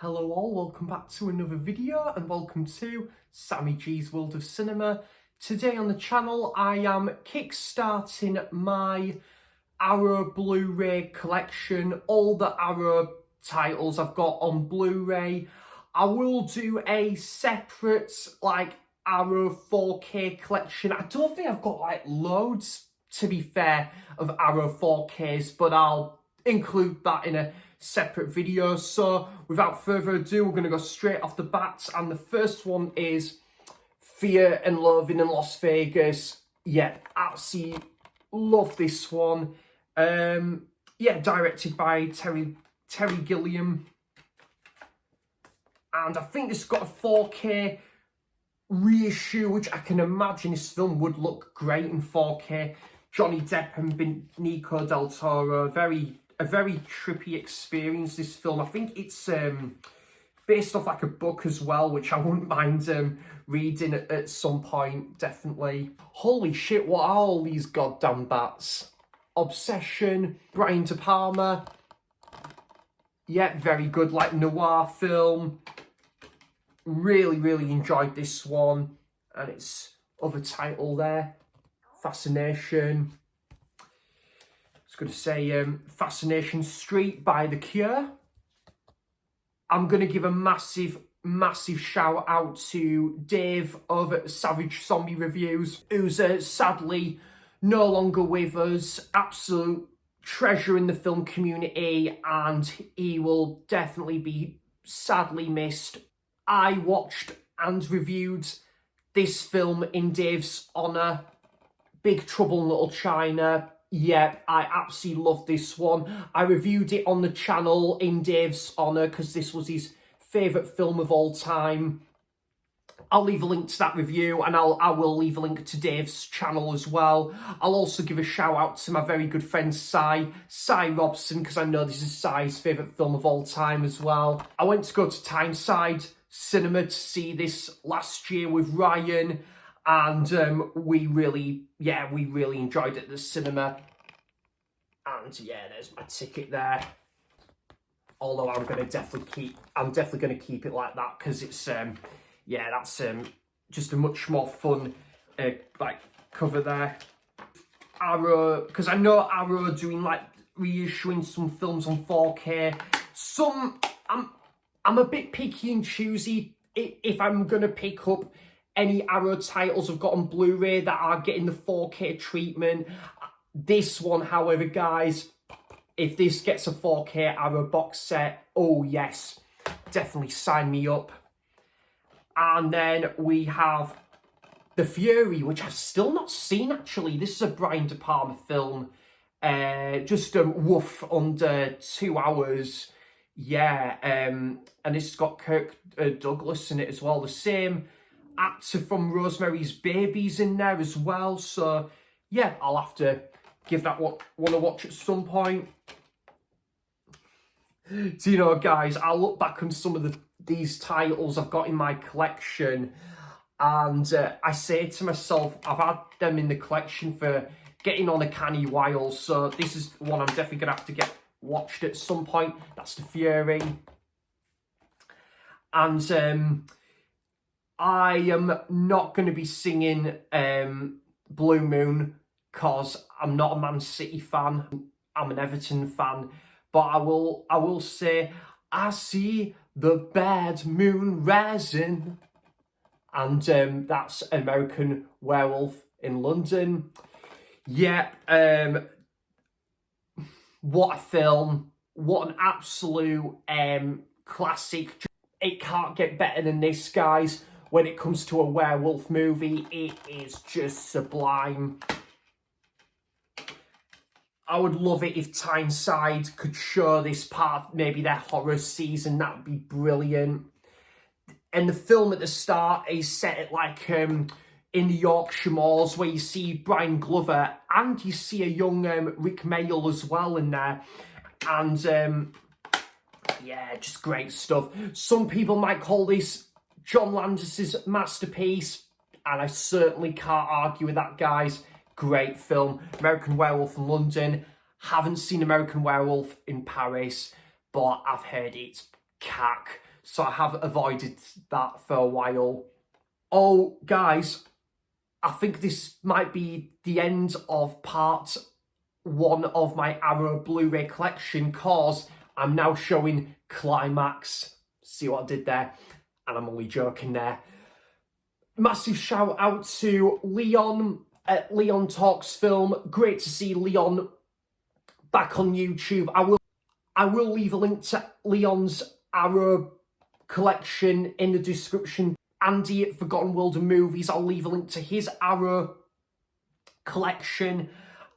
Hello all, welcome back to another video and welcome to Sammy G's World of Cinema. Today on the channel I am kickstarting my Arrow Blu-Ray collection, all the Arrow titles I've got on Blu-ray. I will do a separate Arrow 4K collection. I don't think I've got loads, to be fair, of Arrow 4Ks, but I'll include that in a separate video. So without further ado, we're going to go straight off the bat, and the first one is Fear and Loathing in Las Vegas. Yeah, absolutely love this one. Directed by Terry Gilliam, and I think this has got a 4K reissue, which I can imagine this film would look great in 4K. Johnny Depp and Benicio del Toro, a very trippy experience, this film. I think it's based off a book as well, which I wouldn't mind reading at some point, definitely. Holy shit, what are all these goddamn bats? Obsession, Brian De Palma. Yeah, very good, noir film. Really enjoyed this one. And its other title there, Fascination. Going to say Fascination Street by The Cure. I'm going to give a massive shout out to Dave over at Savage Zombie Reviews, who's sadly no longer with us. Absolute treasure in the film community, and he will definitely be sadly missed. I watched and reviewed this film in Dave's honour, Big Trouble in Little China. Yeah, I absolutely love this one. I reviewed it on the channel in Dave's honour because this was his favourite film of all time. I'll leave a link to that review, and I will leave a link to Dave's channel as well. I'll also give a shout out to my very good friend Cy Robson, because I know this is Cy's favourite film of all time as well. I went to go to Tyneside Cinema to see this last year with Ryan, and we really enjoyed it at the cinema. And yeah, there's my ticket there. Although I'm definitely going to keep it like that, because it's that's just a much more fun cover there. Arrow, because I know Arrow are doing reissuing some films on 4K. Some I'm a bit picky and choosy if I'm gonna pick up any Arrow titles I've got on Blu-ray that are getting the 4K treatment. This one, however, guys, if this gets a 4K Arrow box set, oh yes, definitely sign me up. And then we have The Fury, which I've still not seen, actually. This is a Brian De Palma film, just woof, under 2 hours. Yeah, and it's got Kirk Douglas in it as well, the same actor from Rosemary's Baby's in there as well. So yeah, I'll have to give that one a watch at some point. So, you know, guys, I'll look back on some of these titles I've got in my collection, and I say to myself, I've had them in the collection for getting on a canny while, so this is one I'm definitely gonna have to get watched at some point. That's The Fury. And I am not going to be singing Blue Moon because I'm not a Man City fan. I'm an Everton fan. But I will say, I see the bad moon rising. And that's American Werewolf in London. Yeah, what a film. What an absolute classic. It can't get better than this, guys. When it comes to a werewolf movie, it is just sublime. I would love it if Tyneside could show this part, maybe their horror season. That would be brilliant. And the film at the start is set at in the Yorkshire Moors, where you see Brian Glover and you see a young Rick Mayall as well in there. And yeah, just great stuff. Some people might call this John Landis's masterpiece, and I certainly can't argue with that, guys. Great film. American Werewolf in London. Haven't seen American Werewolf in Paris, but I've heard it's cack. so I have avoided that for a while. Oh, guys, I think this might be the end of part 1 of my Arrow Blu-ray collection, cause I'm now showing Climax. See what I did there? And I'm only joking there. Massive shout out to Leon at Leon Talks Film. Great to see Leon back on YouTube. I will leave a link to Leon's Arrow collection in the description. Andy at Forgotten World of Movies, I'll leave a link to his Arrow collection,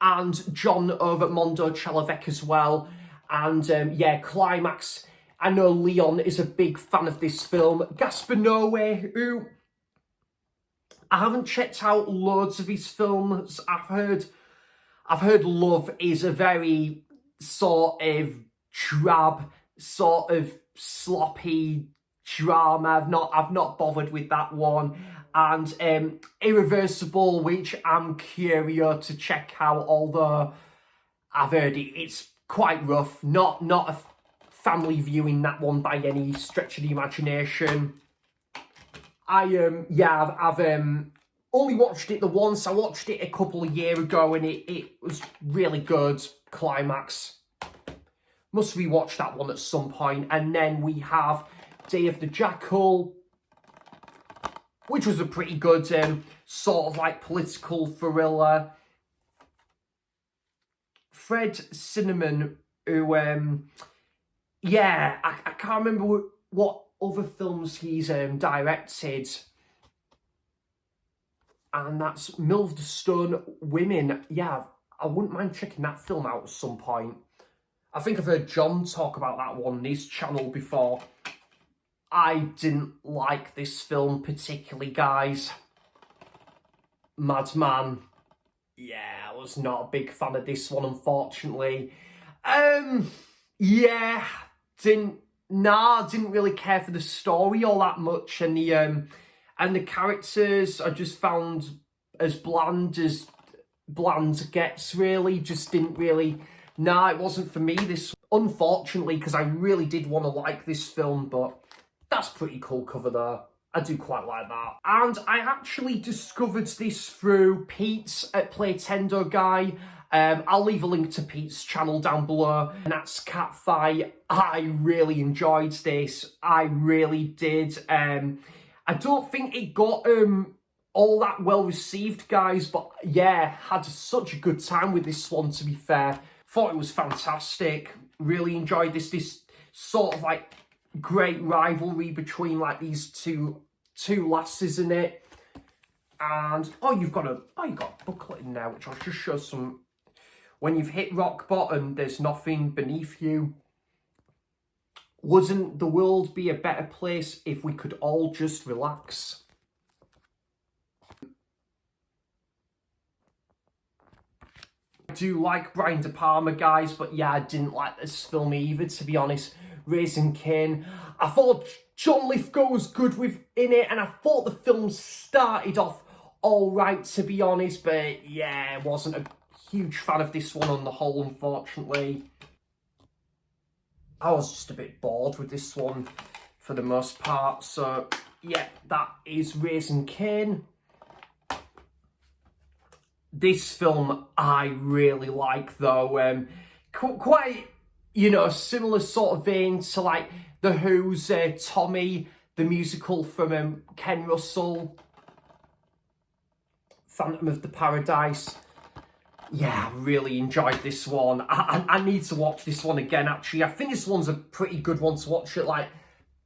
and John over at Mondo Chalavec as well. And yeah, Climax. I know Leon is a big fan of this film. Gaspar Noé, who I haven't checked out loads of his films. I've heard Love is a very sort of drab, sort of sloppy drama. I've not bothered with that one. And Irreversible, which I'm curious to check out, although I've heard it's quite rough. Not a family viewing, that one, by any stretch of the imagination. I've only watched it the once. I watched it a couple of years ago and it was really good. Climax. Must rewatch that one at some point. And then we have Day of the Jackal, which was a pretty good sort of like political thriller. Fred Cinnamon, who, yeah, I can't remember what other films he's directed. And that's Milverstone Women. Yeah, I wouldn't mind checking that film out at some point. I think I've heard John talk about that one on his channel before. I didn't like this film particularly, guys. Madman. Yeah, I was not a big fan of this one, unfortunately. Yeah, didn't really care for the story all that much, and the characters I just found as bland gets, really. Just didn't really, it wasn't for me, this, unfortunately, because I really did want to like this film, but that's pretty cool cover there. I do quite like that. And I actually discovered this through Pete at Playtendo Guy. I'll leave a link to Pete's channel down below, and that's Catfight. I really enjoyed this. I really did. I don't think it got all that well received, guys, but yeah, had such a good time with this one, to be fair. Thought it was fantastic. Really enjoyed this sort of like great rivalry between like these two lasses in it. And you've got a booklet in there, which I'll just show some. When you've hit rock bottom, there's nothing beneath you. Wouldn't the world be a better place if we could all just relax? I do like Brian De Palma, guys, but yeah, I didn't like this film either, to be honest. Raising Cain. I thought John Lithgow was good in it, and I thought the film started off all right, to be honest, but yeah, I wasn't a huge fan of this one on the whole, unfortunately. I was just a bit bored with this one for the most part, so yeah, that is Raising Cain. This film I really like, though. Quite, similar sort of vein to like The Who's Tommy, the musical from Ken Russell, Phantom of the Paradise. Yeah, I really enjoyed this one. I need to watch this one again, actually. I think this one's a pretty good one to watch at like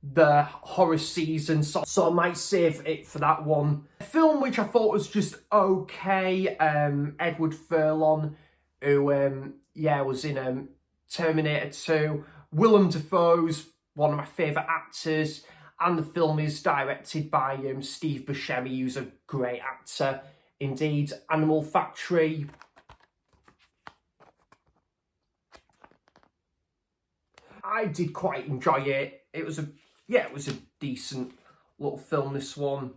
the horror season, so I might save it for that one. A film which I thought was just okay, Edward Furlong, who was in Terminator 2. Willem Dafoe's one of my favourite actors, and the film is directed by Steve Buscemi, who's a great actor indeed. Animal Factory. I did quite enjoy it. It was a decent little film, this one.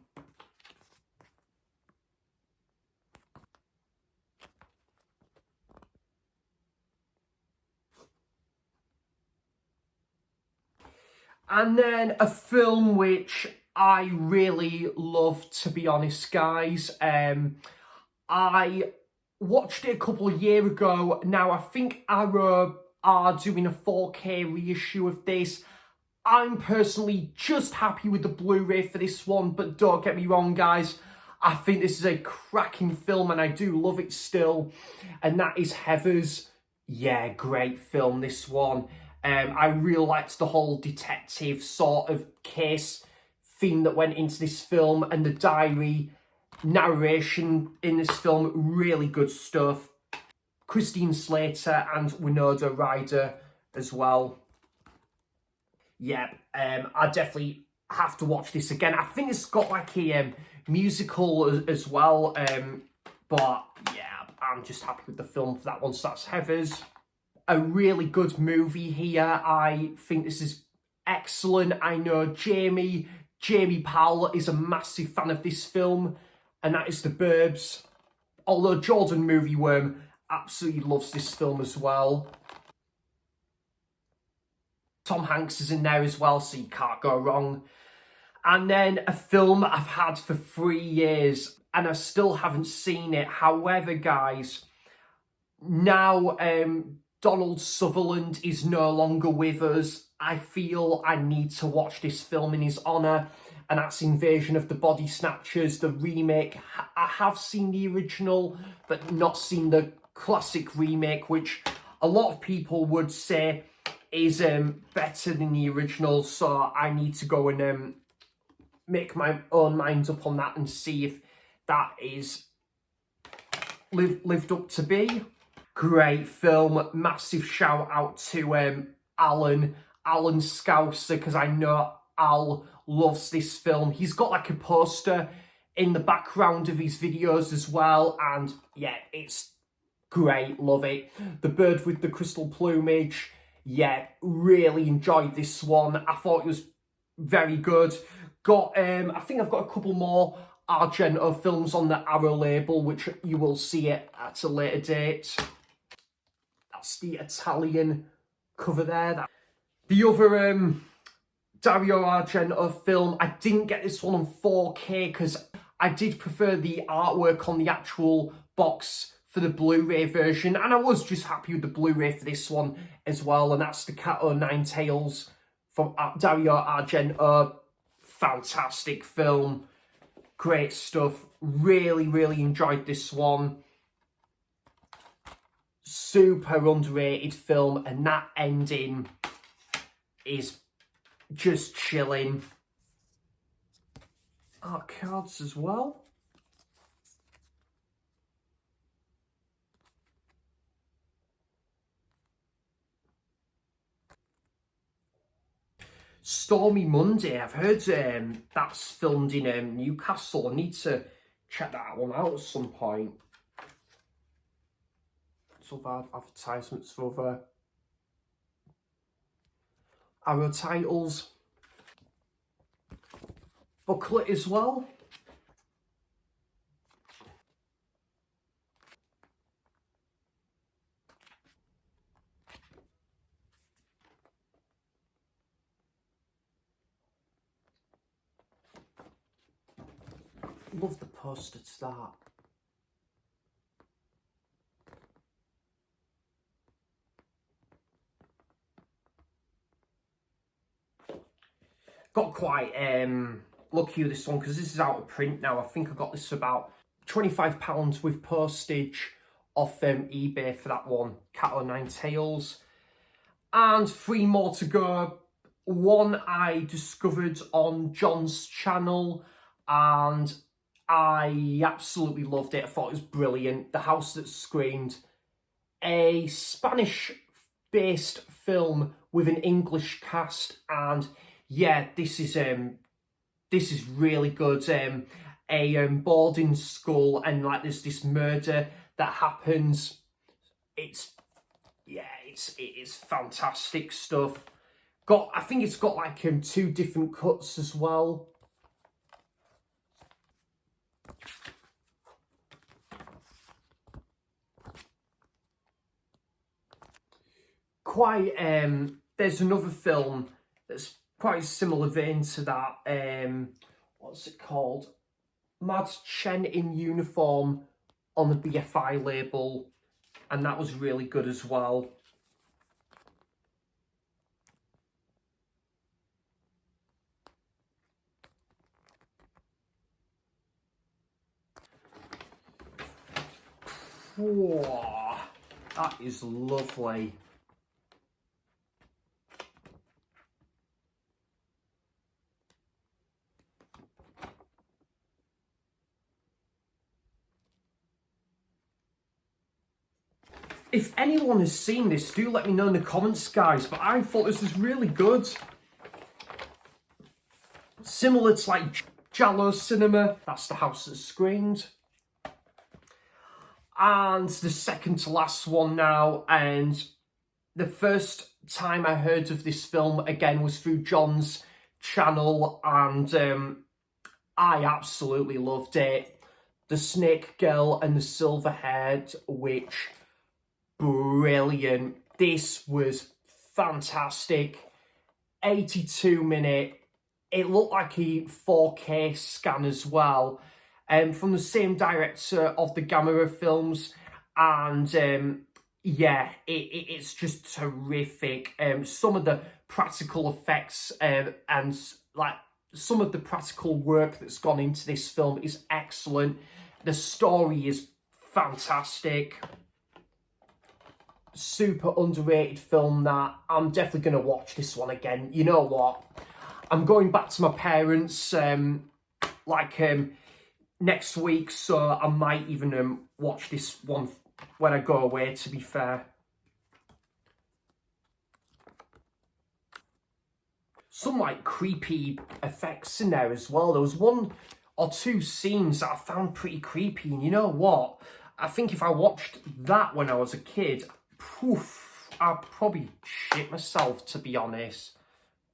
And then a film which I really love, to be honest, guys. I watched it a couple of years ago. Now, I think Arrow are doing a 4K reissue of this. I'm personally just happy with the Blu-ray for this one, but don't get me wrong, guys. I think this is a cracking film, and I do love it still. And that is Heathers. Yeah, great film, this one. I really liked the whole detective sort of case theme that went into this film, and the diary narration in this film, really good stuff. Christine Slater and Winona Ryder as well. Yeah, I definitely have to watch this again. I think it's got like a musical as well, but yeah, I'm just happy with the film for that one. So that's Heathers. A really good movie here. I think this is excellent. I know Jamie Powell is a massive fan of this film, and that is The Burbs. Although Jordan Movie Worm absolutely loves this film as well. Tom Hanks is in there as well, so you can't go wrong. And then a film I've had for 3 years, and I still haven't seen it. However, guys, now Donald Sutherland is no longer with us, I feel I need to watch this film in his honour, and that's Invasion of the Body Snatchers, the remake. I have seen the original, but not seen the classic remake, which a lot of people would say is better than the original, so I need to go and make my own mind up on that and see if that is lived up to be. Great film. Massive shout out to Alan Scouser, because I know Al loves this film. He's got like a poster in the background of his videos as well, and yeah, it's great. Love it. The Bird with the Crystal Plumage. Yeah, really enjoyed this one. I thought it was very good. I think I've got a couple more Argento films on the Arrow label, which you will see it at a later date. That's the Italian cover there. The other Dario Argento film, I didn't get this one on 4K because I did prefer the artwork on the actual box for the Blu-ray version, and I was just happy with the Blu-ray for this one as well, and that's the Cat O' Nine Tails from Dario Argento. Fantastic film, great stuff. Really enjoyed this one. Super underrated film, and that ending is just chilling. Art cards as well. Stormy Monday, I've heard that's filmed in Newcastle. I need to check that one out at some point. Some advertisements for other Arrow titles. Booklet as well. Love the poster to that. Got quite lucky with this one because this is out of print now. I think I got this for about £25 with postage off eBay for that one. Cat O' Nine Tails. And 3 more to go. One I discovered on John's channel, and I absolutely loved it. I thought it was brilliant. The House That Screamed. A Spanish-based film with an English cast, and yeah, this is really good. A boarding school, and like there's this murder that happens. It is fantastic stuff. I think it's got like 2 different cuts as well. There's another film that's quite a similar vein to that, what's it called? Mad Chen in Uniform on the BFI label, and that was really good as well. Whoa, that is lovely. If anyone has seen this, do let me know in the comments, guys, but I thought this was really good. Similar to like Jallo Cinema, that's the house that screamed. And the second to last one now, and the first time I heard of this film again was through John's channel, and I absolutely loved it. The Snake Girl and the Silverhead Witch, brilliant. This was fantastic. 82-minute. It looked like a 4K scan as well. From the same director of the Gamera films, and yeah, it's just terrific. Some of the practical effects and like some of the practical work that's gone into this film is excellent. The story is fantastic. Super underrated film that I'm definitely going to watch this one again. You know what? I'm going back to my parents next week, so I might even watch this one when I go away, to be fair. Some like creepy effects in there as well. There was one or two scenes that I found pretty creepy, and you know what? I think if I watched that when I was a kid, poof, I'd probably shit myself, to be honest.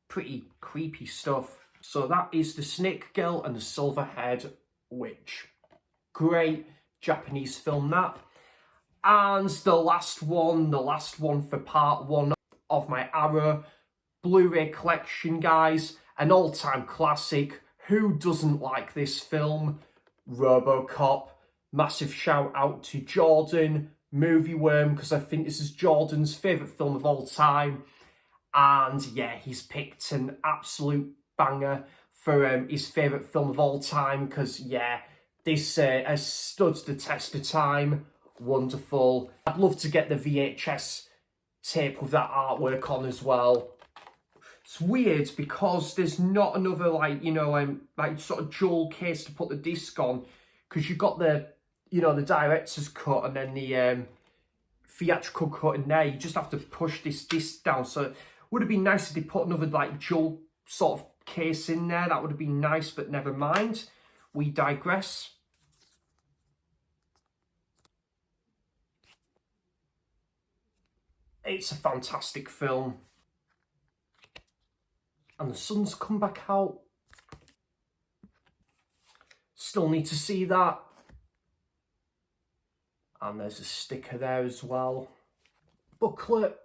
Pretty creepy stuff. So that is The Snake Girl and the Silverhead Witch. Great Japanese film, that. And the last one for part one of my Arrow Blu-Ray collection, guys. An all-time classic. Who doesn't like this film? RoboCop. Massive shout out to Jordan, Movie Worm, because I think this is Jordan's favourite film of all time. And yeah, he's picked an absolute banger for his favourite film of all time, because yeah, this has stood the test of time. Wonderful. I'd love to get the VHS tape with that artwork on as well. It's weird because there's not another like sort of jewel case to put the disc on, because you've got the the director's cut and then the theatrical cut in there. You just have to push this disc down. So it would have been nice if they put another like jewel sort of case in there. That would have been nice, but never mind. We digress. It's a fantastic film. And the sun's come back out. Still need to see that. And there's a sticker there as well. Booklet.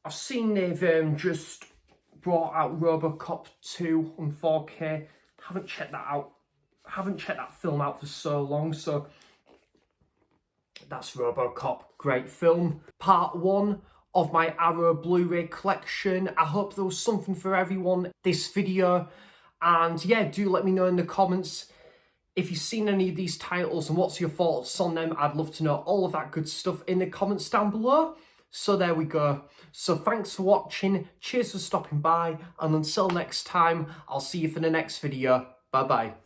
I've seen they've just brought out RoboCop 2 on 4K. Haven't checked that out. Haven't checked that film out for so long, so that's RoboCop. Great film. Part 1 of my Arrow Blu-ray collection. I hope there was something for everyone this video. And yeah, do let me know in the comments if you've seen any of these titles and what's your thoughts on them. I'd love to know all of that good stuff in the comments down below. So there we go. So thanks for watching. Cheers for stopping by. And until next time, I'll see you for the next video. Bye-bye.